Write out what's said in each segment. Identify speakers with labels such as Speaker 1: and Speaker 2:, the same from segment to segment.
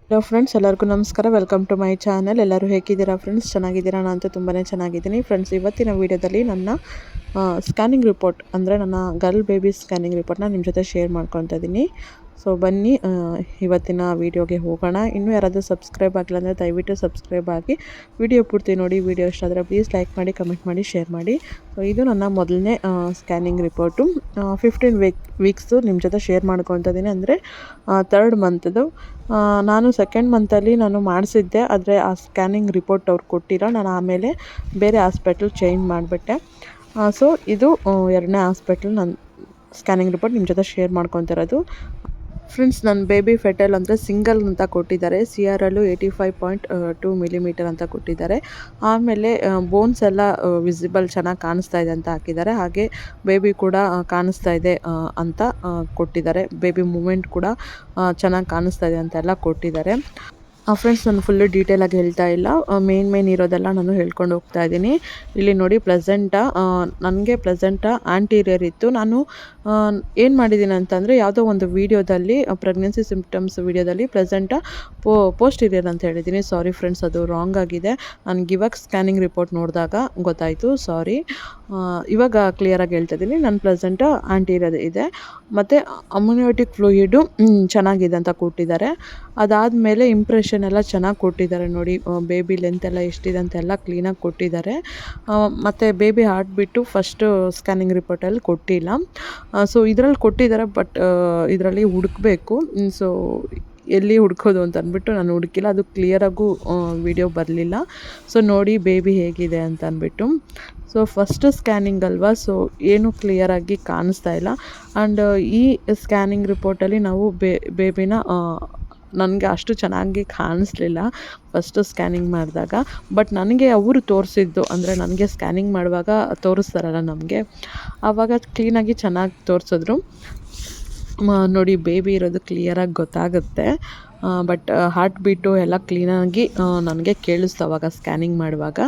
Speaker 1: Hello friends, ಎಲ್ಲರಿಗೂ ನಮಸ್ಕಾರ. Welcome to my channel. ಎಲ್ಲರೂ ಹೇಗಿದ್ದೀರಾ ಫ್ರೆಂಡ್ಸ್? ಚೆನ್ನಾಗಿದ್ದೀರಾ? ನಾನಂತೂ ತುಂಬಾ ಚೆನ್ನಾಗಿದ್ದೀನಿ ಫ್ರೆಂಡ್ಸ್. ಇವತ್ತಿನ ವೀಡಿಯೋದಲ್ಲಿ ನನ್ನ ಸ್ಕ್ಯಾನಿಂಗ್ ರಿಪೋರ್ಟ್ ಅಂದರೆ ನನ್ನ ಗರ್ಲ್ ಬೇಬಿ ಸ್ಕ್ಯಾನಿಂಗ್ ರಿಪೋರ್ಟ್ನ ನಿಮ್ಮ ಜೊತೆ ಶೇರ್ ಮಾಡ್ಕೊತಾ ಇದ್ದೀನಿ. ಸೊ ಬನ್ನಿ ಇವತ್ತಿನ ವೀಡಿಯೋಗೆ ಹೋಗೋಣ. ಇನ್ನೂ ಯಾರಾದರೂ ಸಬ್ಸ್ಕ್ರೈಬ್ ಆಗಿಲ್ಲ ಅಂದರೆ ದಯವಿಟ್ಟು ಸಬ್ಸ್ಕ್ರೈಬ್ ಆಗಿ ವಿಡಿಯೋ ಪೂರ್ತಿ ನೋಡಿ. ವಿಡಿಯೋ ಇಷ್ಟ ಆದರೆ ಪ್ಲೀಸ್ ಲೈಕ್ ಮಾಡಿ, ಕಮೆಂಟ್ ಮಾಡಿ, ಶೇರ್ ಮಾಡಿ. ಸೊ ಇದು ನನ್ನ ಮೊದಲನೇ ಸ್ಕ್ಯಾನಿಂಗ್ ರಿಪೋರ್ಟು. 15 ವೀಕ್ಸು ನಿಮ್ಮ ಜೊತೆ ಶೇರ್ ಮಾಡ್ಕೊತಾ ಇದ್ದೀನಿ. ಅಂದರೆ 3rd ಮಂತ್ದು. ನಾನು 2nd ಮಂತಲ್ಲಿ ನಾನು ಮಾಡಿಸಿದ್ದೆ, ಆದರೆ ಆ ಸ್ಕ್ಯಾನಿಂಗ್ ರಿಪೋರ್ಟ್ ಅವ್ರು ಕೊಟ್ಟಿಲ್ಲ. ನಾನು ಆಮೇಲೆ ಬೇರೆ ಹಾಸ್ಪಿಟ್ಲ್ ಚೇಂಜ್ ಮಾಡಿಬಿಟ್ಟೆ. ಸೊ ಇದು 2ನೇ ಹಾಸ್ಪಿಟ್ಲ್ ನಾನು ಸ್ಕ್ಯಾನಿಂಗ್ ರಿಪೋರ್ಟ್ ನಿಮ್ಮ ಜೊತೆ ಶೇರ್ ಮಾಡ್ಕೊತಿರೋದು. ಫ್ರೆಂಡ್ಸ್, ನನ್ನ ಬೇಬಿ ಫೆಟಲ್ ಅಂದರೆ ಸಿಂಗಲ್ ಅಂತ ಕೊಟ್ಟಿದ್ದಾರೆ. CRL 85.2 ಮಿಲಿಮೀಟರ್ ಅಂತ ಕೊಟ್ಟಿದ್ದಾರೆ. ಆಮೇಲೆ ಬೋನ್ಸ್ ಎಲ್ಲ ವಿಸಿಬಲ್ ಚೆನ್ನಾಗಿ ಕಾಣಿಸ್ತಾ ಇದೆ ಅಂತ ಹಾಕಿದ್ದಾರೆ. ಹಾಗೆ ಬೇಬಿ ಕೂಡ ಕಾಣಿಸ್ತಾ ಇದೆ ಅಂತ ಕೊಟ್ಟಿದ್ದಾರೆ. ಬೇಬಿ ಮೂಮೆಂಟ್ ಕೂಡ ಚೆನ್ನಾಗಿ ಕಾಣಿಸ್ತಾ ಇದೆ ಅಂತೆಲ್ಲ ಕೊಟ್ಟಿದ್ದಾರೆ. ಫ್ರೆಂಡ್ಸ್, ನಾನು ಫುಲ್ಲು ಡೀಟೇಲಾಗಿ ಹೇಳ್ತಾ ಇಲ್ಲ, ಮೇನ್ ಇರೋದೆಲ್ಲ ನಾನು ಹೇಳ್ಕೊಂಡು ಹೋಗ್ತಾ ಇದ್ದೀನಿ. ಇಲ್ಲಿ ನೋಡಿ, ನನಗೆ ಪ್ಲೆಸೆಂಟ ಆಂಟೀರಿಯರ್ ಇತ್ತು. ನಾನು ಏನು ಮಾಡಿದ್ದೀನಿ ಅಂತಂದರೆ, ಯಾವುದೋ ಒಂದು ವೀಡಿಯೋದಲ್ಲಿ ಪ್ರೆಗ್ನೆನ್ಸಿ ಸಿಂಪ್ಟಮ್ಸ್ ವೀಡಿಯೋದಲ್ಲಿ ಪ್ಲೆಸೆಂಟ ಪೋಸ್ಟೀರಿಯರ್ ಅಂತ ಹೇಳಿದ್ದೀನಿ. ಸಾರಿ ಫ್ರೆಂಡ್ಸ್, ಅದು ರಾಂಗ್ ಆಗಿದೆ. ನನಗೆ ಇವಾಗ ಸ್ಕ್ಯಾನಿಂಗ್ ರಿಪೋರ್ಟ್ ನೋಡಿದಾಗ ಗೊತ್ತಾಯಿತು, ಸಾರಿ. ಇವಾಗ ಕ್ಲಿಯರಾಗಿ ಹೇಳ್ತಾ ಇದ್ದೀನಿ. ನನ್ನ ಪ್ಲೆಸೆಂಟ ಆಂಟೀರಿಯರ್ ಇದೆ. ಮತ್ತು ಅಮ್ಯುನಿಯೋಟಿಕ್ ಫ್ಲೂಯಿಡು ಚೆನ್ನಾಗಿದೆ ಅಂತ ಕೊಟ್ಟಿದ್ದಾರೆ. ಅದಾದಮೇಲೆ ಇಂಪ್ರೆಷನ್ ಎಲ್ಲ ಚೆನ್ನಾಗಿ ಕೊಟ್ಟಿದ್ದಾರೆ ನೋಡಿ. ಬೇಬಿ ಲೆಂತ್ ಎಲ್ಲ ಎಷ್ಟಿದೆ ಅಂತೆಲ್ಲ ಕ್ಲೀನಾಗಿ ಕೊಟ್ಟಿದ್ದಾರೆ. ಮತ್ತು ಬೇಬಿ ಹಾರ್ಟ್ ಬಿಟ್ಟು ಫಸ್ಟು ಸ್ಕ್ಯಾನಿಂಗ್ ರಿಪೋರ್ಟಲ್ಲಿ ಕೊಟ್ಟಿಲ್ಲ. ಸೊ ಇದರಲ್ಲಿ ಕೊಟ್ಟಿದ್ದಾರೆ, ಬಟ್ ಇದರಲ್ಲಿ ಹುಡುಕಬೇಕು. ಸೊ ಎಲ್ಲಿ ಹುಡ್ಕೋದು ಅಂತ ಅಂದ್ಬಿಟ್ಟು ನಾನು ಹುಡುಕಿಲ್ಲ. ಅದು ಕ್ಲಿಯರಾಗೂ ವಿಡಿಯೋ ಬರಲಿಲ್ಲ. ಸೊ ನೋಡಿ ಬೇಬಿ ಹೇಗಿದೆ ಅಂತ ಅಂದ್ಬಿಟ್ಟು. ಸೊ ಫಸ್ಟ್ ಸ್ಕ್ಯಾನಿಂಗ್ ಅಲ್ವಾ, ಸೊ ಏನೂ ಕ್ಲಿಯರಾಗಿ ಕಾಣಿಸ್ತಾ ಇಲ್ಲ. ಆ್ಯಂಡ್ ಈ ಸ್ಕ್ಯಾನಿಂಗ್ ರಿಪೋರ್ಟಲ್ಲಿ ನಾವು ಬೇಬಿನ ನನಗೆ ಅಷ್ಟು ಚೆನ್ನಾಗಿ ಕಾಣಿಸ್ಲಿಲ್ಲ ಫಸ್ಟು ಸ್ಕ್ಯಾನಿಂಗ್ ಮಾಡಿದಾಗ. ಬಟ್ ನನಗೆ ಅವರು ತೋರಿಸಿದ್ದು, ಅಂದರೆ ನನಗೆ ಸ್ಕ್ಯಾನಿಂಗ್ ಮಾಡುವಾಗ ತೋರಿಸ್ತಾರಲ್ಲ ನಮಗೆ, ಆವಾಗ ಕ್ಲೀನಾಗಿ ಚೆನ್ನಾಗಿ ತೋರಿಸಿದ್ರು. ನೋಡಿ ಬೇಬಿ ಇರೋದು ಕ್ಲಿಯರಾಗಿ ಗೊತ್ತಾಗುತ್ತೆ. ಬಟ್ ಹಾರ್ಟ್ ಬೀಟು ಎಲ್ಲ ಕ್ಲೀನಾಗಿ ನನಗೆ ಕೇಳಿಸ್ತು ಅವಾಗ ಸ್ಕ್ಯಾನಿಂಗ್ ಮಾಡುವಾಗ.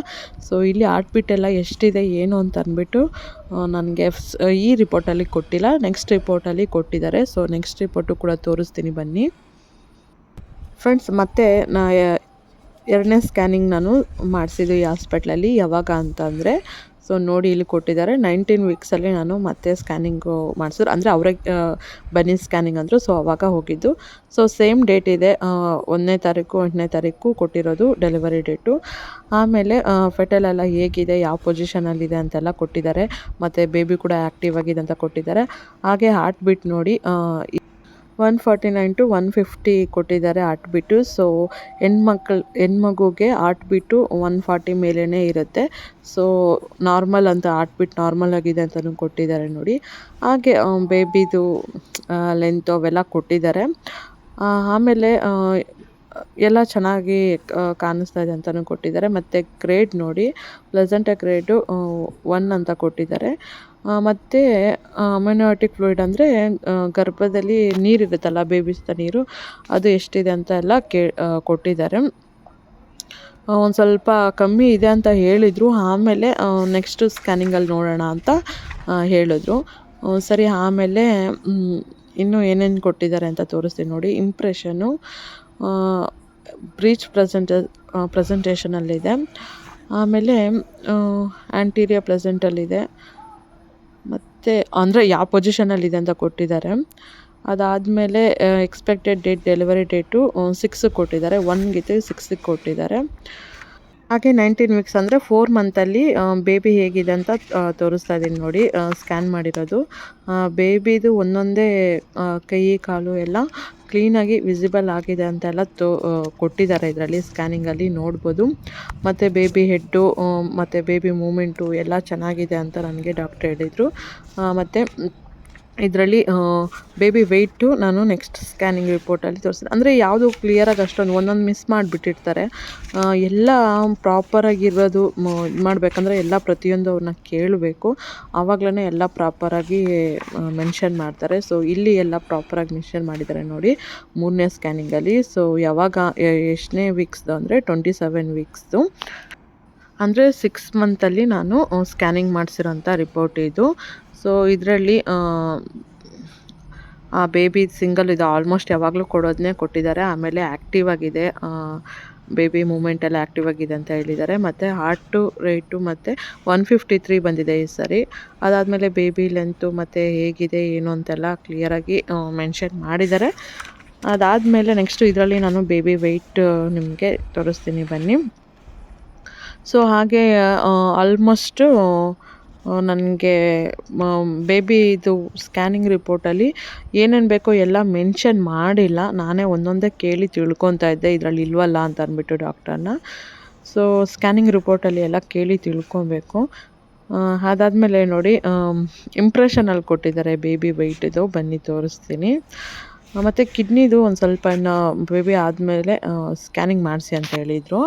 Speaker 1: ಸೊ ಇಲ್ಲಿ ಹಾರ್ಟ್ ಬೀಟ್ ಎಲ್ಲ ಎಷ್ಟಿದೆ ಏನು ಅಂತ ಅಂದ್ಬಿಟ್ಟು ನನಗೆ ಈ ರಿಪೋರ್ಟಲ್ಲಿ ಕೊಟ್ಟಿಲ್ಲ, ನೆಕ್ಸ್ಟ್ ರಿಪೋರ್ಟಲ್ಲಿ ಕೊಟ್ಟಿದ್ದಾರೆ. ಸೊ ನೆಕ್ಸ್ಟ್ ರಿಪೋರ್ಟು ಕೂಡ ತೋರಿಸ್ತೀನಿ ಬನ್ನಿ ಫ್ರೆಂಡ್ಸ್. ಮತ್ತು 2ನೇ ಸ್ಕ್ಯಾನಿಂಗ್ ನಾನು ಮಾಡಿಸಿದ್ದು ಈ ಹಾಸ್ಪಿಟ್ಲಲ್ಲಿ ಯಾವಾಗ ಅಂತಂದರೆ, ಸೊ ನೋಡಿ ಇಲ್ಲಿ ಕೊಟ್ಟಿದ್ದಾರೆ. 19 ವೀಕ್ಸಲ್ಲಿ ನಾನು ಮತ್ತೆ ಸ್ಕ್ಯಾನಿಂಗು ಮಾಡಿಸಿದ್ರು. ಅಂದರೆ ಅವ್ರಿಗೆ ಬನ್ನಿ ಸ್ಕ್ಯಾನಿಂಗ್ ಅಂದರು. ಸೊ ಅವಾಗ ಹೋಗಿದ್ದು. ಸೊ ಸೇಮ್ ಡೇಟ್ ಇದೆ, 1ನೇ ತಾರೀಕು 8ನೇ ತಾರೀಕು ಕೊಟ್ಟಿರೋದು ಡೆಲಿವರಿ ಡೇಟು. ಆಮೇಲೆ ಫೆಟಲ್ ಎಲ್ಲ ಹೇಗಿದೆ, ಯಾವ ಪೊಸಿಷನಲ್ಲಿದೆ ಅಂತೆಲ್ಲ ಕೊಟ್ಟಿದ್ದಾರೆ. ಮತ್ತು ಬೇಬಿ ಕೂಡ ಆ್ಯಕ್ಟಿವ್ ಆಗಿದೆ ಅಂತ ಕೊಟ್ಟಿದ್ದಾರೆ. ಹಾಗೆ ಹಾರ್ಟ್ ಬೀಟ್ ನೋಡಿ 149 to 150 ಕೊಟ್ಟಿದ್ದಾರೆ ಹಾರ್ಟ್ ಬೀಟು. ಸೊ ಹೆಣ್ಮಗುಗೆ ಹಾರ್ಟ್ ಬೀಟು 140 ಮೇಲೇ ಇರುತ್ತೆ. ಸೊ ನಾರ್ಮಲ್ ಅಂತ, ಹಾರ್ಟ್ ಬೀಟ್ ನಾರ್ಮಲ್ ಆಗಿದೆ ಅಂತಲೂ ಕೊಟ್ಟಿದ್ದಾರೆ ನೋಡಿ. ಹಾಗೆ ಬೇಬಿದು ಲೆಂತ್ ಅವೆಲ್ಲ ಕೊಟ್ಟಿದ್ದಾರೆ. ಆಮೇಲೆ ಎಲ್ಲ ಚೆನ್ನಾಗಿ ಕಾಣಿಸ್ತಾ ಇದೆ ಅಂತಲೂ ಕೊಟ್ಟಿದ್ದಾರೆ. ಮತ್ತು ಗ್ರೇಡ್ ನೋಡಿ, ಪ್ಲೆಸೆಂಟ ಗ್ರೇಡು 1 ಅಂತ ಕೊಟ್ಟಿದ್ದಾರೆ. ಮತ್ತು ಅಮ್ಯುನಿಯೋಟಿಕ್ ಫ್ಲೂಯಿಡ್ ಅಂದರೆ ಗರ್ಭದಲ್ಲಿ ನೀರಿರುತ್ತಲ್ಲ, ಬೇಬಿಸ್ದ ನೀರು, ಅದು ಎಷ್ಟಿದೆ ಅಂತ ಎಲ್ಲ ಕೊಟ್ಟಿದ್ದಾರೆ. ಒಂದು ಸ್ವಲ್ಪ ಕಮ್ಮಿ ಇದೆ ಅಂತ ಹೇಳಿದರು. ಆಮೇಲೆ ನೆಕ್ಸ್ಟ್ ಸ್ಕ್ಯಾನಿಂಗಲ್ಲಿ ನೋಡೋಣ ಅಂತ ಹೇಳಿದ್ರು. ಸರಿ, ಆಮೇಲೆ ಇನ್ನೂ ಏನೇನು ಕೊಟ್ಟಿದ್ದಾರೆ ಅಂತ ತೋರಿಸ್ತೀನಿ ನೋಡಿ. ಇಂಪ್ರೆಷನು ಬ್ರೀಚ್ ಪ್ರೆಸೆಂಟೇಷನಲ್ಲಿದೆ. ಆಮೇಲೆ ಆ್ಯಂಟೀರಿಯರ್ ಪ್ಲೆಸೆಂಟಲ್ಲಿದೆ. ಮತ್ತು ಅಂದರೆ ಯಾವ ಪೊಸಿಷನಲ್ಲಿದೆ ಅಂತ ಕೊಟ್ಟಿದ್ದಾರೆ. ಅದಾದಮೇಲೆ ಎಕ್ಸ್ಪೆಕ್ಟೆಡ್ ಡೇಟ್, ಡೆಲಿವರಿ ಡೇಟು 6 ಕೊಟ್ಟಿದ್ದಾರೆ. 1ಗಿತ್ತು 6 ಕೊಟ್ಟಿದ್ದಾರೆ. ಹಾಗೆ 19 ವೀಕ್ಸ್ ಅಂದರೆ 4 ಮಂತಲ್ಲಿ ಬೇಬಿ ಹೇಗಿದೆ ಅಂತ ತೋರಿಸ್ತಾ ಇದ್ದೀನಿ ನೋಡಿ, ಸ್ಕ್ಯಾನ್ ಮಾಡಿರೋದು. ಬೇಬಿದು ಒಂದೊಂದೇ ಕೈ ಕಾಲು ಎಲ್ಲ ಕ್ಲೀನಾಗಿ ವಿಸಿಬಲ್ ಆಗಿದೆ ಅಂತೆಲ್ಲ ಕೊಟ್ಟಿದ್ದಾರೆ ಇದರಲ್ಲಿ ಸ್ಕ್ಯಾನಿಂಗಲ್ಲಿ ನೋಡ್ಬೋದು. ಮತ್ತು ಬೇಬಿ ಹೆಡ್ಡು ಮತ್ತು ಬೇಬಿ ಮೂಮೆಂಟು ಎಲ್ಲ ಚೆನ್ನಾಗಿದೆ ಅಂತ ನನಗೆ ಡಾಕ್ಟ್ರ್ ಹೇಳಿದರು. ಮತ್ತು ಇದರಲ್ಲಿ ಬೇಬಿ ವೆಯ್ಟು ನಾನು ನೆಕ್ಸ್ಟ್ ಸ್ಕ್ಯಾನಿಂಗ್ ರಿಪೋರ್ಟಲ್ಲಿ ತೋರಿಸಿದೆ. ಅಂದರೆ ಯಾವುದು ಕ್ಲಿಯರಾಗಿ ಅಷ್ಟೊಂದು ಒಂದೊಂದು ಮಿಸ್ ಮಾಡಿಬಿಟ್ಟಿರ್ತಾರೆ. ಎಲ್ಲ ಪ್ರಾಪರಾಗಿರೋದು ಇದು ಮಾಡಬೇಕಂದ್ರೆ ಎಲ್ಲ ಪ್ರತಿಯೊಂದು ಅವ್ರನ್ನ ಕೇಳಬೇಕು, ಆವಾಗಲೇ ಎಲ್ಲ ಪ್ರಾಪರಾಗಿ ಮೆನ್ಷನ್ ಮಾಡ್ತಾರೆ. ಸೊ ಇಲ್ಲಿ ಎಲ್ಲ ಪ್ರಾಪರಾಗಿ ಮೆನ್ಷನ್ ಮಾಡಿದ್ದಾರೆ ನೋಡಿ 3ನೇ ಸ್ಕ್ಯಾನಿಂಗಲ್ಲಿ. ಸೊ ಯಾವಾಗ ಎಷ್ಟನೇ ವೀಕ್ಸ್ದು ಅಂದರೆ 27 ವೀಕ್ಸ್ದು, ಅಂದರೆ 6 ಮಂತಲ್ಲಿ ನಾನು ಸ್ಕ್ಯಾನಿಂಗ್ ಮಾಡಿಸಿರೋಂಥ ರಿಪೋರ್ಟ್ ಇದು. ಸೊ ಇದರಲ್ಲಿ ಆ ಬೇಬಿ ಸಿಂಗಲ್ ಇದು ಆಲ್ಮೋಸ್ಟ್ ಯಾವಾಗಲೂ ಕೊಡೋದನ್ನೇ ಕೊಟ್ಟಿದ್ದಾರೆ. ಆಮೇಲೆ ಆ್ಯಕ್ಟಿವ್ ಆಗಿದೆ, ಬೇಬಿ ಮೂಮೆಂಟ್ ಎಲ್ಲ ಆ್ಯಕ್ಟಿವ್ ಆಗಿದೆ ಅಂತ ಹೇಳಿದ್ದಾರೆ. ಮತ್ತು ಹಾರ್ಟು ರೇಟು ಮತ್ತು 153 ಬಂದಿದೆ ಈ ಸರಿ. ಅದಾದಮೇಲೆ ಬೇಬಿ ಲೆಂತು ಮತ್ತು ಹೇಗಿದೆ ಏನು ಅಂತೆಲ್ಲ ಕ್ಲಿಯರಾಗಿ ಮೆನ್ಷನ್ ಮಾಡಿದ್ದಾರೆ. ಅದಾದಮೇಲೆ ನೆಕ್ಸ್ಟು ಇದರಲ್ಲಿ ನಾನು ಬೇಬಿ ವೆಯ್ಟ್ ನಿಮಗೆ ತೋರಿಸ್ತೀನಿ ಬನ್ನಿ. ಸೊ ಹಾಗೆ ಆಲ್ಮೋಸ್ಟು ನನಗೆ ಬೇಬಿದು ಸ್ಕ್ಯಾನಿಂಗ್ ರಿಪೋರ್ಟಲ್ಲಿ ಏನೇನು ಬೇಕೋ ಎಲ್ಲ ಮೆನ್ಷನ್ ಮಾಡಿಲ್ಲ. ನಾನೇ ಒಂದೊಂದೇ ಕೇಳಿ ತಿಳ್ಕೊತಾ ಇದ್ದೆ, ಇದರಲ್ಲಿ ಇಲ್ವಲ್ಲ ಅಂತ ಅಂದ್ಬಿಟ್ಟು ಡಾಕ್ಟರ್ನ. ಸೊ ಸ್ಕ್ಯಾನಿಂಗ್ ರಿಪೋರ್ಟಲ್ಲಿ ಎಲ್ಲ ಕೇಳಿ ತಿಳ್ಕೊಬೇಕು. ಅದಾದಮೇಲೆ ನೋಡಿ ಇಂಪ್ರೆಷನಲ್ಲಿ ಕೊಟ್ಟಿದ್ದಾರೆ ಬೇಬಿ ವೆಯ್ಟಿದು, ಬನ್ನಿ ತೋರಿಸ್ತೀನಿ. ಮತ್ತು ಕಿಡ್ನಿದು ಒಂದು ಸ್ವಲ್ಪ ಇನ್ನು ಬೇಬಿ ಆದಮೇಲೆ ಸ್ಕ್ಯಾನಿಂಗ್ ಮಾಡಿಸಿ ಅಂತ ಹೇಳಿದರು.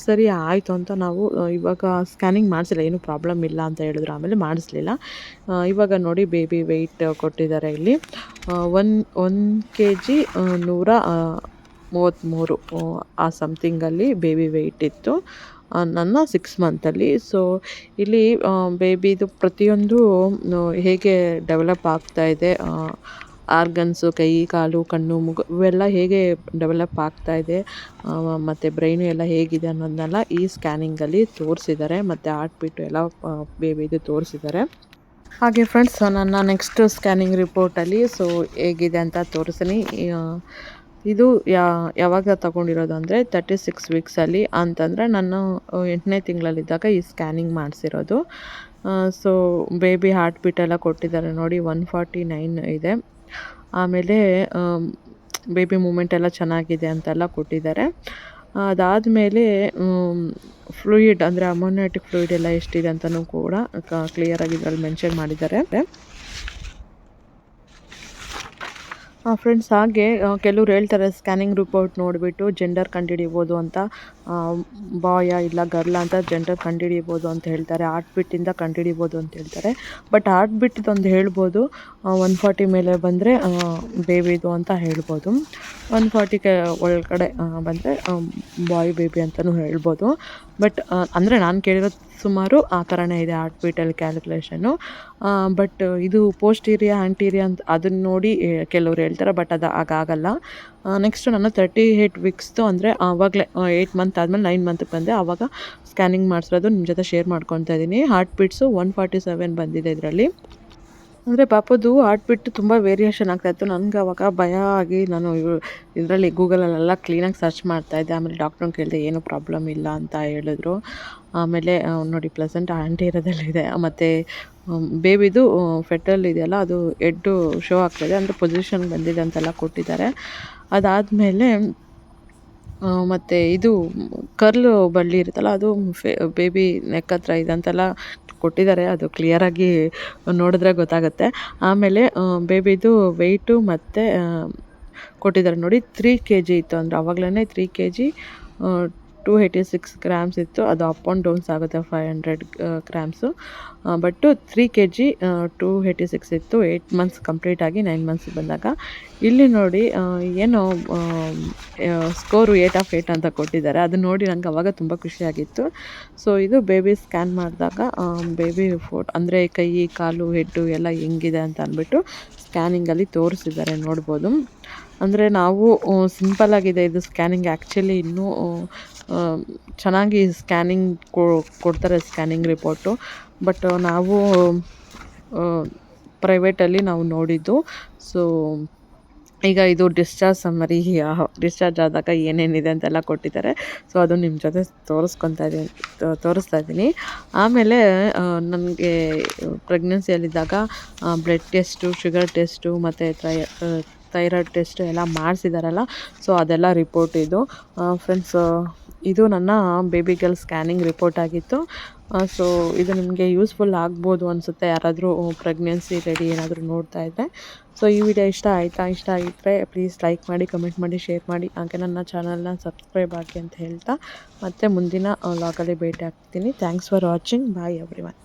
Speaker 1: ಸರಿ ಆಯಿತು ಅಂತ ನಾವು ಇವಾಗ ಸ್ಕ್ಯಾನಿಂಗ್ ಮಾಡಿಸಿಲ್ಲ, ಏನೂ ಪ್ರಾಬ್ಲಮ್ ಇಲ್ಲ ಅಂತ ಹೇಳಿದ್ರು. ಆಮೇಲೆ ಮಾಡಿಸ್ಲಿಲ್ಲ. ಇವಾಗ ನೋಡಿ ಬೇಬಿ ವೆಯ್ಟ್ ಕೊಟ್ಟಿದ್ದಾರೆ ಇಲ್ಲಿ. 1 kg 133 ಆ ಸಮಥಿಂಗಲ್ಲಿ ಬೇಬಿ ವೆಯ್ಟ್ ಇತ್ತು ನನ್ನ 6 ಮಂತಲ್ಲಿ. ಸೊ ಇಲ್ಲಿ ಬೇಬಿದು ಪ್ರತಿಯೊಂದು ಹೇಗೆ ಡೆವಲಪ್ ಆಗ್ತಾಯಿದೆ, ಆರ್ಗನ್ಸು, ಕೈ, ಕಾಲು, ಕಣ್ಣು, ಮೂಗು ಇವೆಲ್ಲ ಹೇಗೆ ಡೆವಲಪ್ ಆಗ್ತಾಯಿದೆ, ಮತ್ತು ಬ್ರೈನು ಎಲ್ಲ ಹೇಗಿದೆ ಅನ್ನೋದನ್ನೆಲ್ಲ ಈ ಸ್ಕ್ಯಾನಿಂಗಲ್ಲಿ ತೋರಿಸಿದ್ದಾರೆ. ಮತ್ತು ಹಾರ್ಟ್ ಬೀಟು ಎಲ್ಲ ಬೇಬಿದು ತೋರಿಸಿದ್ದಾರೆ. ಹಾಗೆ ಫ್ರೆಂಡ್ಸ್, ನನ್ನ ನೆಕ್ಸ್ಟ್ ಸ್ಕ್ಯಾನಿಂಗ್ ರಿಪೋರ್ಟಲ್ಲಿ ಸೊ ಹೇಗಿದೆ ಅಂತ ತೋರಿಸ್ತೀನಿ. ಇದು ಯಾವಾಗ ತಗೊಂಡಿರೋದು ಅಂದರೆ 36 ವೀಕ್ಸಲ್ಲಿ, ಅಂತಂದರೆ ನಾನು 8ನೇ ತಿಂಗಳಲ್ಲಿದ್ದಾಗ ಈ ಸ್ಕ್ಯಾನಿಂಗ್ ಮಾಡಿಸಿರೋದು. ಸೊ ಬೇಬಿ ಹಾರ್ಟ್ ಬೀಟ್ ಎಲ್ಲ ಕೊಟ್ಟಿದ್ದಾರೆ ನೋಡಿ, 149 ಇದೆ. ಆಮೇಲೆ ಬೇಬಿ ಮೂಮೆಂಟ್ ಎಲ್ಲ ಚೆನ್ನಾಗಿದೆ ಅಂತೆಲ್ಲ ಕೊಟ್ಟಿದ್ದಾರೆ. ಅದಾದಮೇಲೆ ಫ್ಲೂಯಿಡ್ ಅಂದರೆ ಅಮೋನಿಯಾಟಿಕ್ ಫ್ಲೂಯಿಡ್ ಎಲ್ಲ ಎಷ್ಟಿದೆ ಅಂತಲೂ ಕೂಡ ಕ್ಲಿಯರಾಗಿ ಇದರಲ್ಲಿ ಮೆನ್ಷನ್ ಮಾಡಿದ್ದಾರೆ. ಫ್ರೆಂಡ್ಸ್, ಹಾಗೆ ಕೆಲವ್ರು ಹೇಳ್ತಾರೆ ಸ್ಕ್ಯಾನಿಂಗ್ ರಿಪೋರ್ಟ್ ನೋಡಿಬಿಟ್ಟು ಜೆಂಡರ್ ಕಂಡುಹಿಡಿಬೋದು ಅಂತ, ಬಾಯ ಇಲ್ಲ ಗರ್ಲ ಅಂತ ಜೆಂಡರ್ ಕಂಡುಹಿಡಿಬೋದು ಅಂತ ಹೇಳ್ತಾರೆ, ಹಾರ್ಟ್ ಬೀಟಿಂದ ಕಂಡುಹಿಡಿಬೋದು ಅಂತ ಹೇಳ್ತಾರೆ. ಬಟ್ ಹಾರ್ಟ್ ಬೀಟಿದೊಂದು ಹೇಳ್ಬೋದು, 140 ಮೇಲೆ ಬಂದರೆ ಬೇಬಿದು ಅಂತ ಹೇಳ್ಬೋದು, 140 ಒಳಗಡೆ ಬಂದರೆ ಬಾಯ್ ಬೇಬಿ ಅಂತಲೂ ಹೇಳ್ಬೋದು. ಬಟ್ ಅಂದರೆ ನಾನು ಕೇಳಿರೋದು ಸುಮಾರು ಆ ಥರನೇ ಇದೆ ಹಾರ್ಟ್ ಬೀಟಲ್ಲಿ ಕ್ಯಾಲ್ಕುಲೇಷನ್ನು. ಬಟ್ ಇದು ಪೋಸ್ಟೀರಿಯಾ ಆ್ಯಂಟೀರಿಯಾ ಅಂತ ಅದನ್ನು ನೋಡಿ ಕೆಲವ್ರು ಹೇಳ್ತಾರೆ, ಬಟ್ ಅದು ಆಗಾಗಲ್ಲ. ನೆಕ್ಸ್ಟು ನಾನು 38 ವೀಕ್ಸ್ದು ಅಂದರೆ ಆವಾಗಲೇ 8 ಮಂತ್ ಆದಮೇಲೆ 9 ಮಂತ್ಗೆ ಬಂದೆ, ಆವಾಗ ಸ್ಕ್ಯಾನಿಂಗ್ ಮಾಡಿಸಿರೋದು ನಿಮ್ಮ ಜೊತೆ ಶೇರ್ ಮಾಡ್ಕೊತಾ ಇದ್ದೀನಿ. ಹಾರ್ಟ್ ಬೀಟ್ಸು 147 ಬಂದಿದೆ ಇದರಲ್ಲಿ. ಅಂದರೆ ಪಾಪದು ಹಾರ್ಟ್ ಬೀಟ್ ತುಂಬ ವೇರಿಯೇಷನ್ ಆಗ್ತಾಯಿತ್ತು. ನನಗೆ ಆವಾಗ ಭಯ ಆಗಿ ನಾನು ಇದರಲ್ಲಿ ಗೂಗಲಲ್ಲೆಲ್ಲ ಕ್ಲೀನಾಗಿ ಸರ್ಚ್ ಮಾಡ್ತಾಯಿದ್ದೆ. ಆಮೇಲೆ ಡಾಕ್ಟ್ರನ್ನ ಕೇಳಿದೆ, ಏನೂ ಪ್ರಾಬ್ಲಮ್ ಇಲ್ಲ ಅಂತ ಹೇಳಿದ್ರು. ಆಮೇಲೆ ನೋಡಿ ಪ್ಲೆಸೆಂಟ್ ಆ್ಯಂಟೀರಿಯಾದಲ್ಲಿದೆ. ಮತ್ತು ಬೇಬಿದು ಫೆಟಲ್ ಇದೆಯಲ್ಲ, ಅದು ಎಡ್ಡು ಶೋ ಆಗ್ತಾಯಿದೆ, ಅಂದರೆ ಪೊಸಿಷನ್ ಬಂದಿದೆ ಅಂತೆಲ್ಲ ಕೊಟ್ಟಿದ್ದಾರೆ. ಅದಾದಮೇಲೆ ಮತ್ತು ಇದು ಕರ್ಲು ಬಳ್ಳಿ ಇರುತ್ತಲ್ಲ, ಅದು ಬೇಬಿ ನೆಕ್ ಹತ್ರ ಇದೆ ಅಂತೆಲ್ಲ ಕೊಟ್ಟಿದ್ದಾರೆ. ಅದು ಕ್ಲಿಯರಾಗಿ ನೋಡಿದ್ರೆ ಗೊತ್ತಾಗುತ್ತೆ. ಆಮೇಲೆ ಬೇಬಿದು ವೆಯ್ಟು ಮತ್ತು ಕೊಟ್ಟಿದ್ದಾರೆ ನೋಡಿ, 3 kg ಇತ್ತು. ಅಂದರೆ ಆವಾಗಲೇ 3 kg 286 ಗ್ರಾಮ್ಸ್ ಇತ್ತು. ಅದು ಅಪ್ ಆ್ಯಂಡ್ ಡೌನ್ಸ್ ಆಗುತ್ತೆ 500 ಗ್ರಾಮ್ಸು. ಬಟ್ಟು 3 kg 286 ಇತ್ತು 8 ಮಂತ್ಸ್ ಕಂಪ್ಲೀಟಾಗಿ 9 ಮಂತ್ಸ್ ಬಂದಾಗ. ಇಲ್ಲಿ ನೋಡಿ ಏನೋ ಸ್ಕೋರು 8 ಆಫ್ 8 ಅಂತ ಕೊಟ್ಟಿದ್ದಾರೆ. ಅದು ನೋಡಿ ನನಗೆ ಅವಾಗ ತುಂಬ ಖುಷಿಯಾಗಿತ್ತು. ಸೊ ಇದು ಬೇಬಿ ಸ್ಕ್ಯಾನ್ ಮಾಡಿದಾಗ ಬೇಬಿ ಅಂದರೆ ಕೈ, ಕಾಲು, ಹೆಡ್ಡು ಎಲ್ಲ ಹೆಂಗಿದೆ ಅಂತ ಅಂದ್ಬಿಟ್ಟು ಸ್ಕ್ಯಾನಿಂಗಲ್ಲಿ ತೋರಿಸಿದ್ದಾರೆ, ನೋಡ್ಬೋದು. ಅಂದರೆ ನಾವು ಸಿಂಪಲ್ಲಾಗಿದೆ ಇದು ಸ್ಕ್ಯಾನಿಂಗ್. ಆ್ಯಕ್ಚುಲಿ ಇನ್ನೂ ಚೆನ್ನಾಗಿ ಸ್ಕ್ಯಾನಿಂಗ್ ಕೊಡ್ತಾರೆ ಸ್ಕ್ಯಾನಿಂಗ್ ರಿಪೋರ್ಟು. ಬಟ್ ನಾವು ಪ್ರೈವೇಟಲ್ಲಿ ನಾವು ನೋಡಿದ್ದು. ಸೊ ಈಗ ಇದು ಡಿಸ್ಚಾರ್ಜ್ ಸಮ್ಮರಿ, ಡಿಸ್ಚಾರ್ಜ್ ಆದಾಗ ಏನೇನಿದೆ ಅಂತೆಲ್ಲ ಕೊಟ್ಟಿದ್ದಾರೆ. ಸೊ ಅದು ನಿಮ್ಮ ಜೊತೆ ತೋರಿಸ್ತಾ ಇದ್ದೀನಿ. ಆಮೇಲೆ ನನಗೆ ಪ್ರೆಗ್ನೆನ್ಸಿಯಲ್ಲಿದ್ದಾಗ ಬ್ಲಡ್ ಟೆಸ್ಟು, ಶುಗರ್ ಟೆಸ್ಟು ಮತ್ತು ಥೈರಾಯ್ಡ್ ಟೆಸ್ಟ್ ಎಲ್ಲ ಮಾಡಿಸಿದಾರಲ್ಲ, ಸೊ ಅದೆಲ್ಲ ರಿಪೋರ್ಟ್ ಇದು. ಫ್ರೆಂಡ್ಸ್, ಇದು ನನ್ನ ಬೇಬಿ ಗರ್ಲ್ ಸ್ಕ್ಯಾನಿಂಗ್ ರಿಪೋರ್ಟ್ ಆಗಿತ್ತು. ಸೊ ಇದು ನಿಮಗೆ ಯೂಸ್ಫುಲ್ ಆಗ್ಬೋದು ಅನಿಸುತ್ತೆ, ಯಾರಾದರೂ ಪ್ರೆಗ್ನೆನ್ಸಿ ರೆಡಿ ಏನಾದರೂ ನೋಡ್ತಾ ಇದ್ದರೆ. ಸೊ ಈ ವಿಡಿಯೋ ಇಷ್ಟ ಆಗಿದ್ದರೆ ಪ್ಲೀಸ್ ಲೈಕ್ ಮಾಡಿ, ಕಮೆಂಟ್ ಮಾಡಿ, ಶೇರ್ ಮಾಡಿ. ಹಾಗೆ ನನ್ನ ಚಾನಲ್ನ ಸಬ್ಸ್ಕ್ರೈಬ್ ಆಗಿ ಅಂತ ಹೇಳ್ತಾ ಮತ್ತೆ ಮುಂದಿನ ವ್ಲಾಗಲ್ಲಿ ಭೇಟಿ ಆಗ್ತೀನಿ. Thanks for watching. Bye everyone.